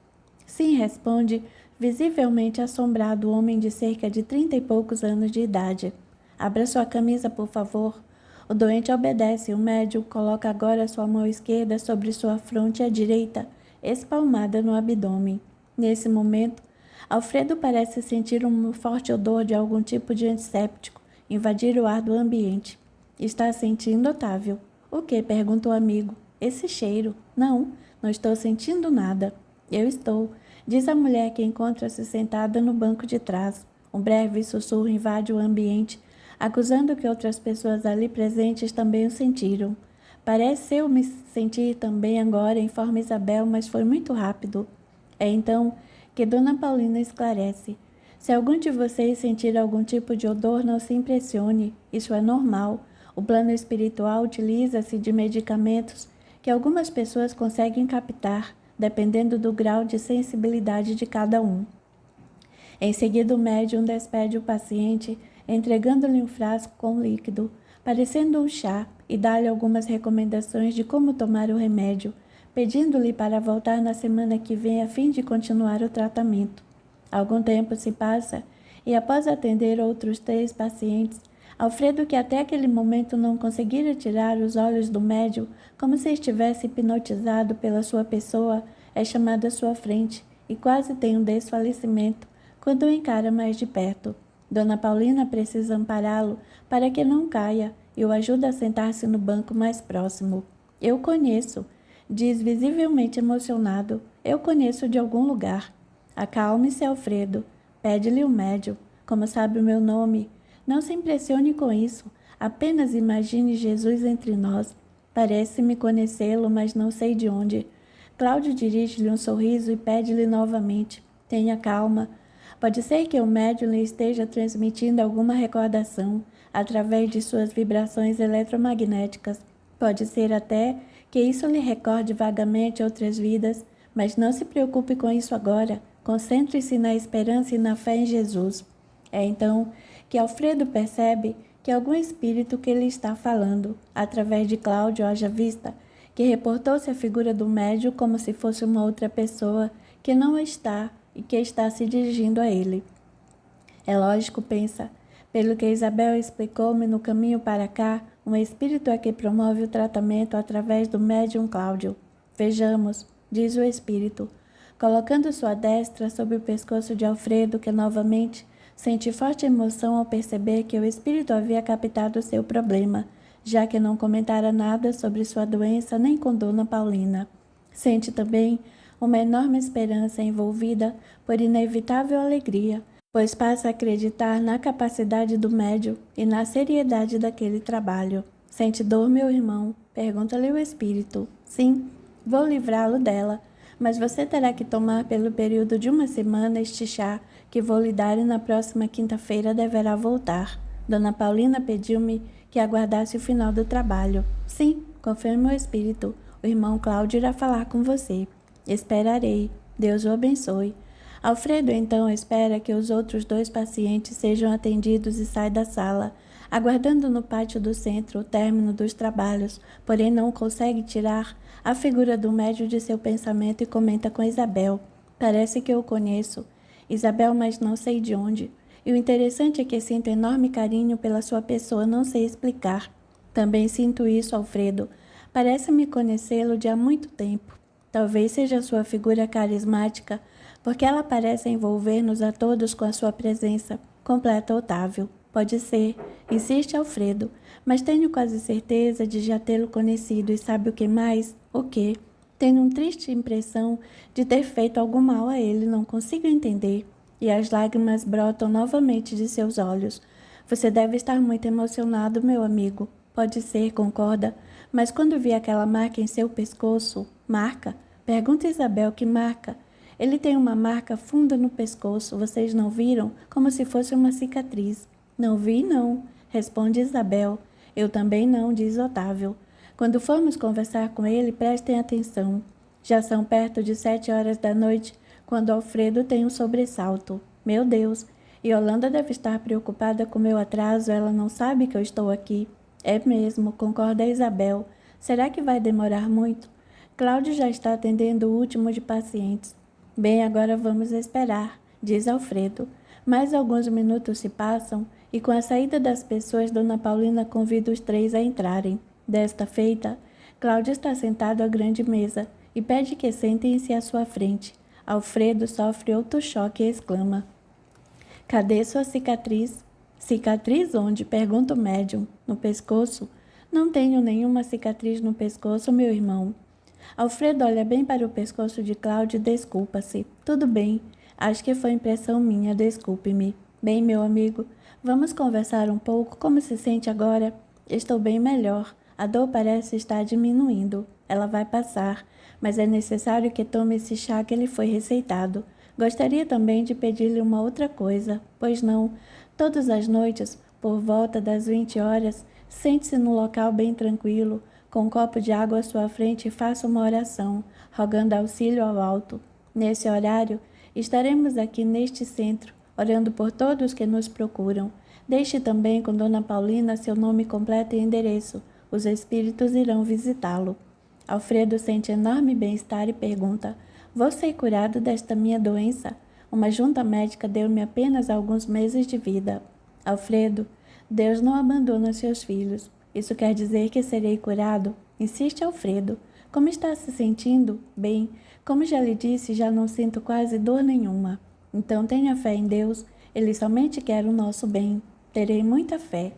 Sim, responde, visivelmente assombrado o homem de cerca de 30 e poucos anos de idade. Abra sua camisa, por favor. O doente obedece e o médico coloca agora sua mão esquerda sobre sua fronte e a direita, espalmada no abdômen. Nesse momento, Alfredo parece sentir um forte odor de algum tipo de antisséptico invadir o ar do ambiente. Está sentindo, Otávio? O que? Perguntou o amigo. Esse cheiro. Não estou sentindo nada. Eu estou, diz a mulher que encontra-se sentada no banco de trás. Um breve sussurro invade o ambiente, acusando que outras pessoas ali presentes também o sentiram. Parece eu me sentir também agora, informa Isabel, mas foi muito rápido. É então que Dona Paulina esclarece. Se algum de vocês sentir algum tipo de odor, não se impressione. Isso é normal. O plano espiritual utiliza-se de medicamentos que algumas pessoas conseguem captar, dependendo do grau de sensibilidade de cada um. Em seguida, o médium despede o paciente, entregando-lhe um frasco com líquido, parecendo um chá, e dá-lhe algumas recomendações de como tomar o remédio, pedindo-lhe para voltar na semana que vem a fim de continuar o tratamento. Algum tempo se passa e, após atender outros 3 pacientes, Alfredo, que até aquele momento não conseguira tirar os olhos do médium, como se estivesse hipnotizado pela sua pessoa, é chamado à sua frente e quase tem um desfalecimento quando o encara mais de perto. Dona Paulina precisa ampará-lo para que não caia e o ajuda a sentar-se no banco mais próximo. Eu conheço, diz visivelmente emocionado. Eu conheço de algum lugar. Acalme-se, Alfredo. Pede-lhe o médium. Como sabe o meu nome? Não se impressione com isso. Apenas imagine Jesus entre nós. Parece-me conhecê-lo, mas não sei de onde. Cláudio dirige-lhe um sorriso e pede-lhe novamente. Tenha calma. Pode ser que o médium lhe esteja transmitindo alguma recordação através de suas vibrações eletromagnéticas. Pode ser até que isso lhe recorde vagamente outras vidas, mas não se preocupe com isso agora. Concentre-se na esperança e na fé em Jesus. É então que Alfredo percebe que algum espírito que lhe está falando, através de Cláudio, haja vista, que reportou-se a figura do médium como se fosse uma outra pessoa que não está e que está se dirigindo a ele. É lógico, pensa, pelo que Isabel explicou-me no caminho para cá, um espírito é que promove o tratamento através do médium Cláudio. Vejamos, diz o espírito, colocando sua destra sobre o pescoço de Alfredo, que novamente sente forte emoção ao perceber que o espírito havia captado seu problema, já que não comentara nada sobre sua doença nem com Dona Paulina. Sente também uma enorme esperança envolvida por inevitável alegria, pois passa a acreditar na capacidade do médium e na seriedade daquele trabalho. Sente dor, meu irmão? Pergunta-lhe o espírito. Sim, vou livrá-lo dela, mas você terá que tomar pelo período de 1 semana este chá que vou lhe dar e na próxima quinta-feira deverá voltar. Dona Paulina pediu-me que aguardasse o final do trabalho. Sim, confirma o espírito. O irmão Cláudio irá falar com você. Esperarei. Deus o abençoe. Alfredo então espera que os outros 2 pacientes sejam atendidos e sai da sala, aguardando no pátio do centro o término dos trabalhos, porém não consegue tirar a figura do médium de seu pensamento e comenta com Isabel. Parece que eu o conheço. Isabel, mas não sei de onde. E o interessante é que sinto enorme carinho pela sua pessoa, não sei explicar. Também sinto isso, Alfredo. Parece-me conhecê-lo de há muito tempo. Talvez seja sua figura carismática, porque ela parece envolver-nos a todos com a sua presença. Completa Otávio. Pode ser, insiste Alfredo, mas tenho quase certeza de já tê-lo conhecido e sabe o que mais? O quê? Tenho uma triste impressão de ter feito algum mal a ele, não consigo entender. E as lágrimas brotam novamente de seus olhos. Você deve estar muito emocionado, meu amigo. Pode ser, concorda, mas quando vi aquela marca em seu pescoço... Marca? Pergunta Isabel que marca. Ele tem uma marca funda no pescoço, vocês não viram? Como se fosse uma cicatriz. Não vi, não, responde Isabel. Eu também não, diz Otávio. Quando formos conversar com ele, prestem atenção. Já são perto de 7 horas da noite, quando Alfredo tem um sobressalto. Meu Deus! Yolanda deve estar preocupada com meu atraso, ela não sabe que eu estou aqui. É mesmo, concorda Isabel. Será que vai demorar muito? Cláudio já está atendendo o último de pacientes. Bem, agora vamos esperar, diz Alfredo. Mais alguns minutos se passam e com a saída das pessoas, Dona Paulina convida os três a entrarem. Desta feita, Cláudio está sentado à grande mesa e pede que sentem-se à sua frente. Alfredo sofre outro choque e exclama: cadê sua cicatriz? Cicatriz onde? Pergunta o médium. No pescoço? Não tenho nenhuma cicatriz no pescoço, meu irmão. Alfredo olha bem para o pescoço de Cláudio e desculpa-se. Tudo bem, acho que foi impressão minha, desculpe-me. Bem, meu amigo, vamos conversar um pouco. Como se sente agora? Estou bem melhor. A dor parece estar diminuindo. Ela vai passar, mas é necessário que tome esse chá que lhe foi receitado. Gostaria também de pedir-lhe uma outra coisa, pois não, todas as noites, por volta das 20 horas, sente-se no local bem tranquilo, com um copo de água à sua frente e faça uma oração, rogando auxílio ao alto. Nesse horário, estaremos aqui neste centro, orando por todos que nos procuram. Deixe também com Dona Paulina seu nome completo e endereço. Os espíritos irão visitá-lo. Alfredo sente enorme bem-estar e pergunta: vou ser curado desta minha doença? Uma junta médica deu-me apenas alguns meses de vida. Alfredo, Deus não abandona seus filhos. Isso quer dizer que serei curado? Insiste Alfredo. Como está se sentindo? Bem, como já lhe disse, já não sinto quase dor nenhuma. Então tenha fé em Deus. Ele somente quer o nosso bem. Terei muita fé.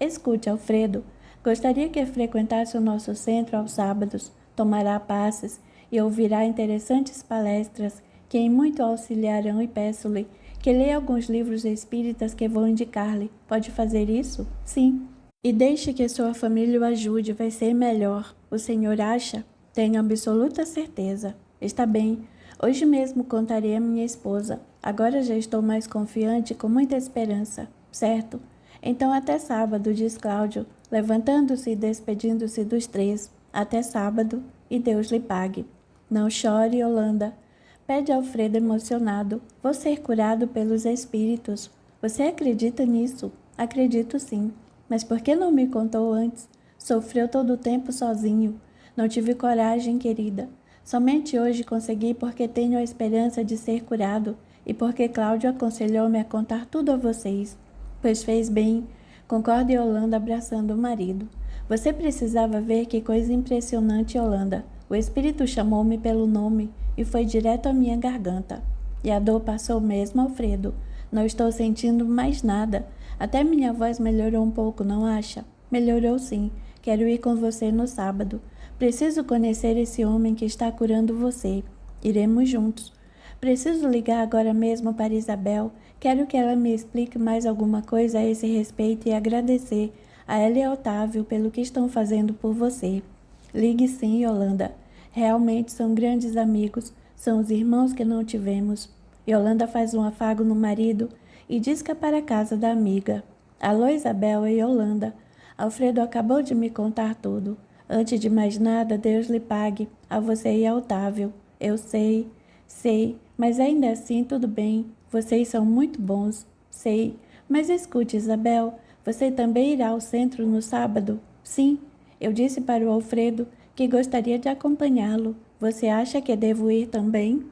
Escute, Alfredo. Gostaria que frequentasse o nosso centro aos sábados, tomará passes e ouvirá interessantes palestras que em muito auxiliarão e peço-lhe que leia alguns livros espíritas que vou indicar-lhe. Pode fazer isso? Sim. E deixe que sua família o ajude, vai ser melhor. O senhor acha? Tenho absoluta certeza. Está bem. Hoje mesmo contarei à minha esposa. Agora já estou mais confiante e com muita esperança. Certo? Então até sábado, diz Cláudio, levantando-se e despedindo-se dos três. Até sábado, e Deus lhe pague. Não chore, Yolanda. Pede Alfredo emocionado. Vou ser curado pelos espíritos. Você acredita nisso? Acredito sim. Mas por que não me contou antes? Sofreu todo o tempo sozinho. Não tive coragem, querida. Somente hoje consegui porque tenho a esperança de ser curado e porque Cláudio aconselhou-me a contar tudo a vocês. Pois fez bem, concorda Yolanda abraçando o marido. Você precisava ver que coisa impressionante, Yolanda. O espírito chamou-me pelo nome e foi direto à minha garganta. E a dor passou mesmo, Alfredo. Não estou sentindo mais nada. Até minha voz melhorou um pouco, não acha? Melhorou sim. Quero ir com você no sábado. Preciso conhecer esse homem que está curando você. Iremos juntos. Preciso ligar agora mesmo para Isabel. Quero que ela me explique mais alguma coisa a esse respeito e agradecer a ela e a Otávio pelo que estão fazendo por você. Ligue sim, Yolanda. Realmente são grandes amigos. São os irmãos que não tivemos. Yolanda faz um afago no marido e disca para a casa da amiga. Alô, Isabel e Yolanda. Alfredo acabou de me contar tudo. Antes de mais nada, Deus lhe pague, a você e a Otávio. Eu sei, mas ainda assim tudo bem. Vocês são muito bons. Sei, mas escute, Isabel, você também irá ao centro no sábado? Sim, eu disse para o Alfredo que gostaria de acompanhá-lo. Você acha que devo ir também?